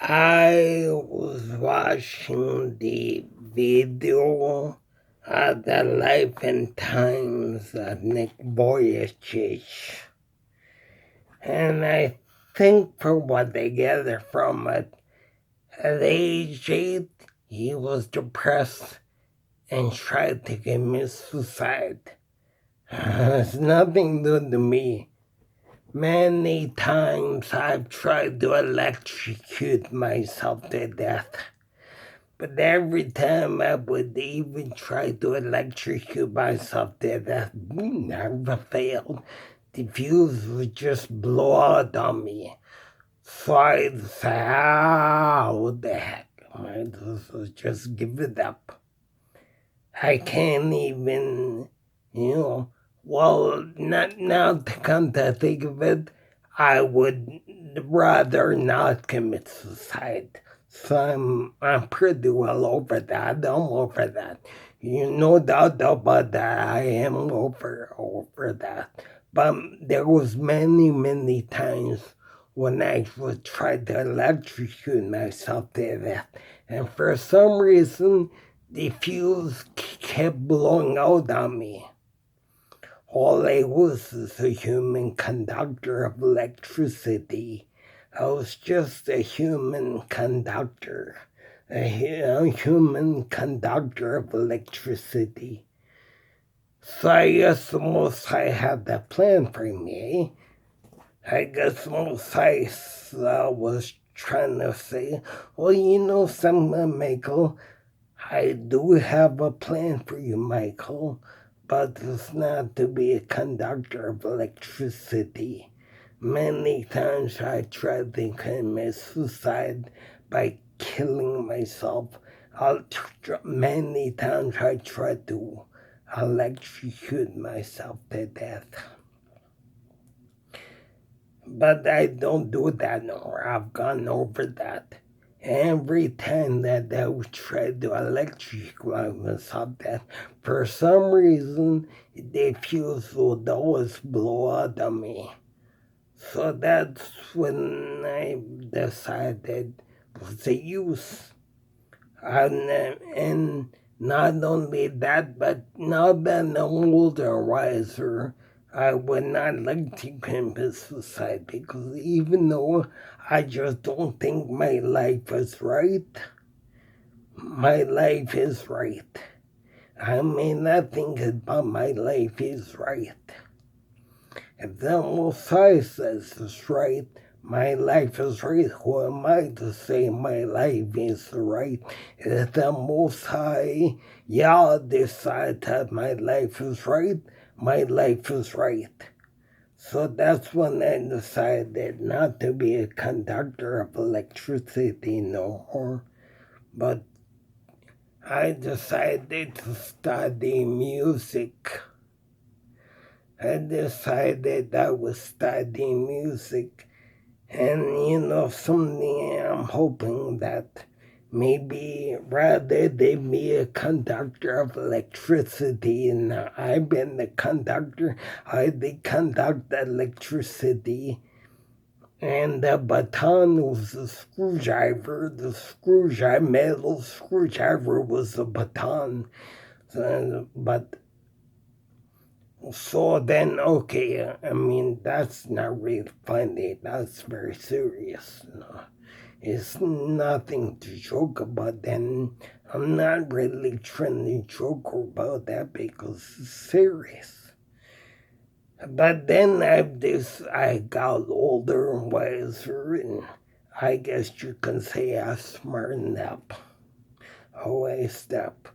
I was watching the video of the life and times of Nick Vujicic, and I think from what I gather from it, at age 8, he was depressed and tried to commit suicide. It's nothing new to me. Many times I've tried to electrocute myself to death. But every time I would even try to electrocute myself to death, never failed. The fuse would just blow out on me. So I'd say, what the heck? I just give it up. I can't even, not now to come to think of it, I would rather not commit suicide. So I'm pretty well over that. I'm over that. No doubt about that. I am over that. But there was many times when I would try to electrocute myself to death. And for some reason, the fuse kept blowing out on me. All I was is a human conductor of electricity. I was just a human conductor, a human conductor of electricity. So I guess the Most High had that plan for me. I guess Most High was trying to say, well, something, Michael, I do have a plan for you, Michael, but it's not to be a conductor of electricity. Many times I tried to commit suicide by killing myself. Many times I tried to electrocute myself to death. But I don't do that no more. I've gone over that. Every time that I would try to electrocute myself, that for some reason the fuse would always blow out on me. So that's when I decided what's the use. And not only that, but now that I'm older and wiser, I would not like to commit suicide because even though I just don't think my life is right, my life is right. I may not think about my life is right. If the Most High says it's right, my life is right. Who am I to say my life is right? If the Most High, Yah, decides that my life is right, my life is right. So that's when I decided not to be a conductor of electricity no more, but I decided to study music. I decided I was studying music, and something I'm hoping that maybe rather than be a conductor of electricity, and I've been the conductor, I did conduct electricity, and the baton was the screwdriver, metal screwdriver was the baton, so then, okay, I mean, that's not really funny, that's very serious. It's nothing to joke about, and I'm not really trying to joke about that because it's serious. But then I got older and wiser, and I guess you can say I smartened up, wised up.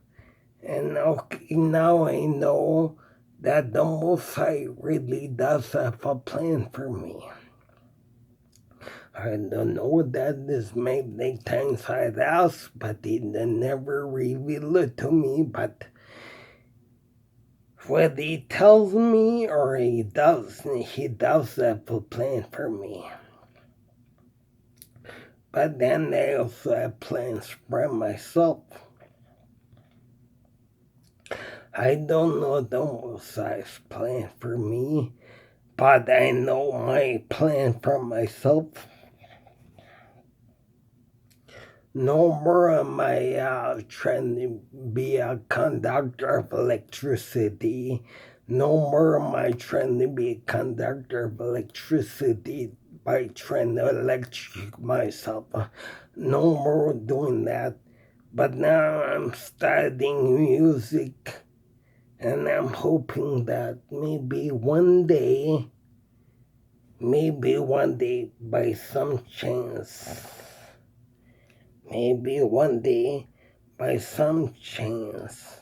And okay, now I know that the Most High really does have a plan for me. I don't know that this many times I'd asked, but he never revealed it to me. But whether he tells me or he does have a plan for me. But then I also have plans for myself. I don't know the Most High's plan for me, but I know my plan for myself. No more am I trying to be a conductor of electricity. No more am I trying to be a conductor of electricity by trying to electrocute myself. No more doing that. But now I'm studying music, and I'm hoping that maybe one day, by some chance, maybe one day, by some chance,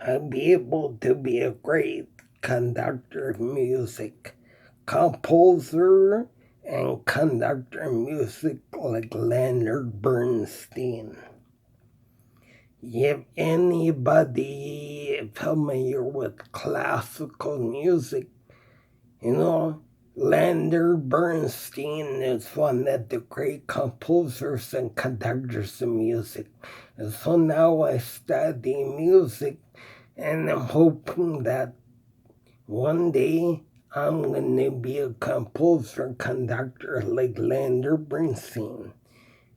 I'll be able to be a great conductor of music, composer and conductor of music like Leonard Bernstein. If anybody familiar with classical music, Leonard Bernstein is one of the great composers and conductors of music. And so now I study music, and I'm hoping that one day I'm going to be a composer conductor like Leonard Bernstein.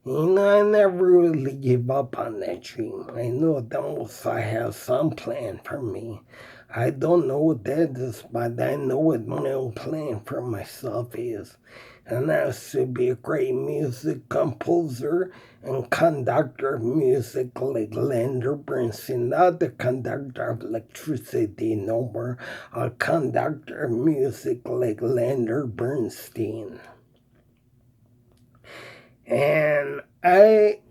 I never really give up on that dream. I know the Most High has some plan for me. I don't know what that is, but I know what my own plan for myself is. And that's to be a great music composer and conductor of music like Leonard Bernstein. Not the conductor of electricity no more. A conductor of music like Leonard Bernstein. And I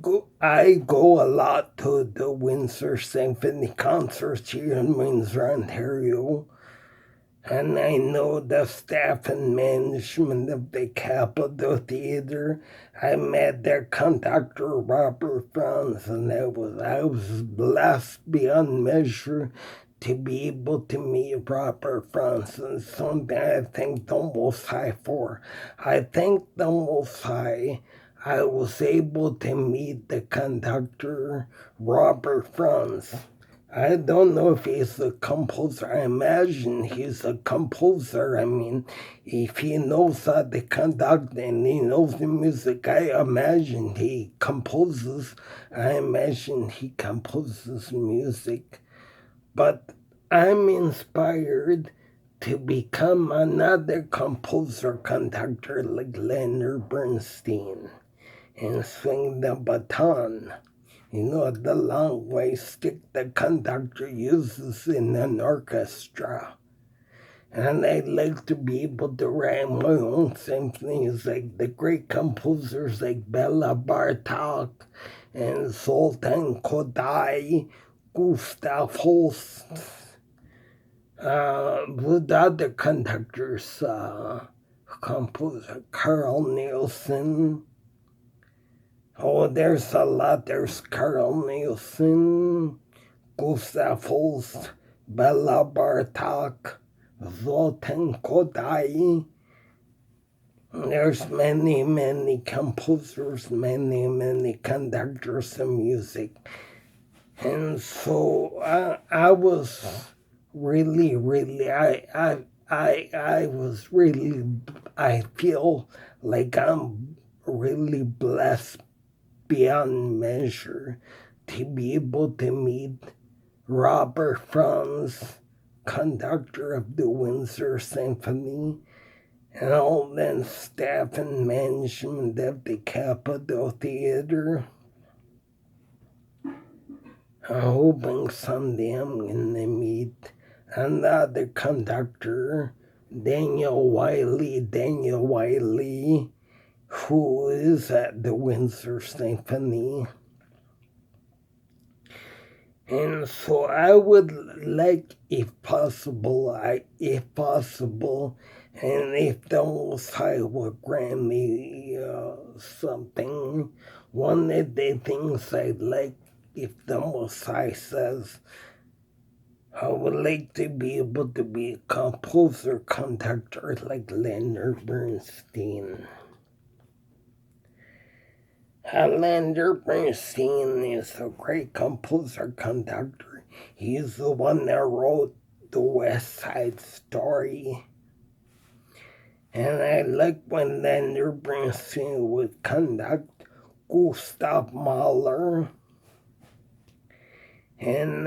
go a lot to the Windsor Symphony concerts here in Windsor, Ontario, and I know the staff and management of the Capitol Theatre. I met their conductor Robert Franz, and I was blessed beyond measure to be able to meet Robert Franz, and something I thank the Most High for. I thank the Most High I was able to meet the conductor Robert Franz. I don't know if he's a composer. I imagine he's a composer. I mean, if he knows how to conduct and he knows the music, I imagine he composes. I imagine he composes music. But I'm inspired to become another composer conductor like Leonard Bernstein and swing the baton. The long way stick the conductor uses in an orchestra. And I'd like to be able to write my own symphonies like the great composers like Bela Bartok and Zoltan Kodály, Gustav Holst, with other conductors, composer Carl Nielsen. Oh, there's a lot. There's Carl Nielsen, Gustav Holst, Bela Bartok, Zoltan Kodály. There's many composers, many conductors of music. And so I was really, I feel like I'm really blessed beyond measure to be able to meet Robert Franz, conductor of the Windsor Symphony, and all the staff and management of the Capitol Theatre. I'm hoping someday I'm going to meet another conductor, Daniel Wiley, who is at the Windsor Symphony. And so I would like, if possible, and if the Most High would grant me something, one of the things I'd like, if the Most High says, I would like to be able to be a composer conductor like Leonard Bernstein. Leonard Bernstein is a great composer conductor. He's the one that wrote the West Side Story. And I like when Leonard Bernstein would conduct Gustav Mahler. And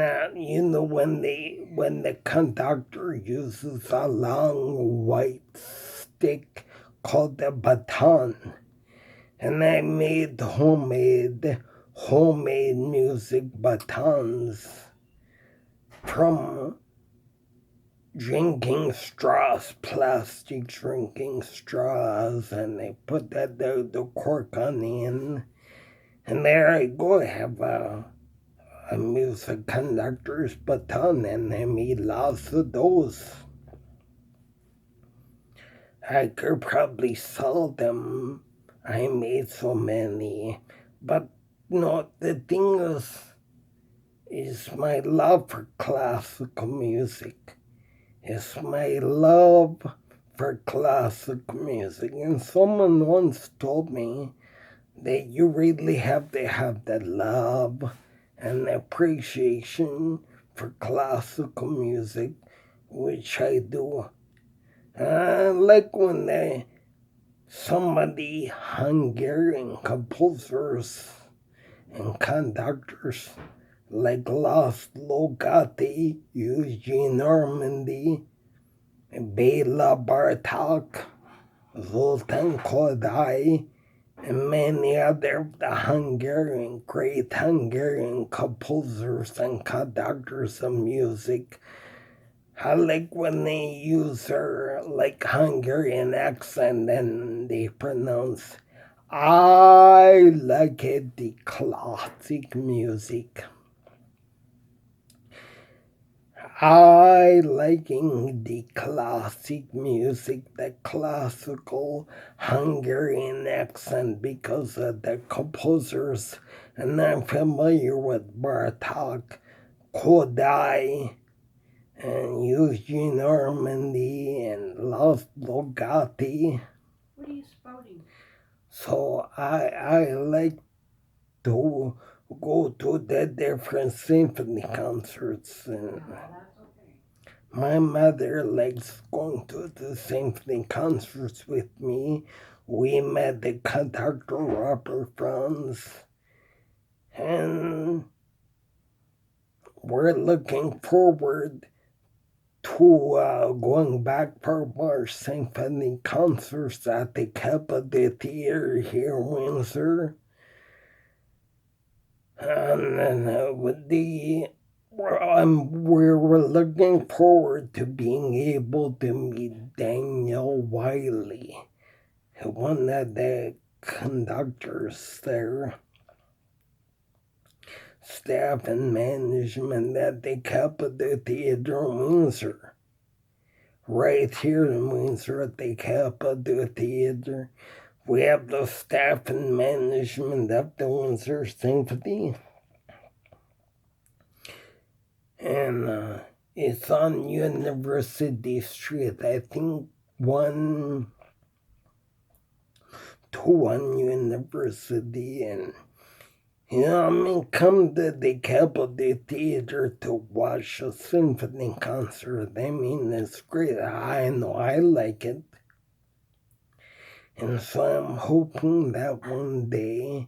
when the conductor uses a long white stick called the baton, and I made homemade music batons from drinking straws, plastic drinking straws, and I put the cork on the end, and there I go. I have a music conductor's baton, and I made lots of those. I could probably sell them. I made so many. But no, the thing is my love for classical music. It's my love for classical music. And someone once told me that you really have to have that love and appreciation for classical music, which I do. Like when somebody, Hungarian composers and conductors like Laszlo Gatti, Eugene Normandy, Bela Bartok, Zoltán Kodály, and many other great Hungarian composers and conductors of music. I like when they use their Hungarian accent and they pronounce, I like it, the classic music. I liking the classic music, the classical Hungarian accent because of the composers, and I'm familiar with Bartok, Kodály, and Eugene Normandy, and Laszlo Gatti. What are you spouting? So I like to go to the different symphony concerts, and my mother likes going to the symphony concerts with me. We met the conductor Robert Franz, and we're looking forward to going back for more symphony concerts at the Capitol Theater here in Windsor. And then we're looking forward to being able to meet Daniel Wiley, one of the conductors there, staff and management at the Capitol Theater in Windsor. Right here in Windsor at the Capitol Theater, we have the staff and management of the Windsor Symphony. And it's on University Street, I think 121 University, and come to the Capitol Theater to watch a symphony concert. I mean, it's great. I know I like it. And so I'm hoping that one day,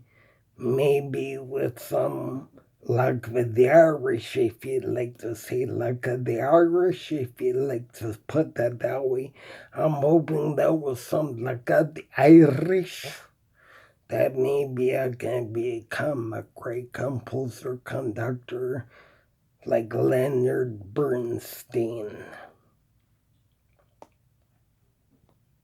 maybe with some luck with the Irish, if you'd like to say luck with the Irish, if you'd like to put that way, I'm hoping that with some luck at the Irish, that maybe I can become a great composer, conductor like Leonard Bernstein.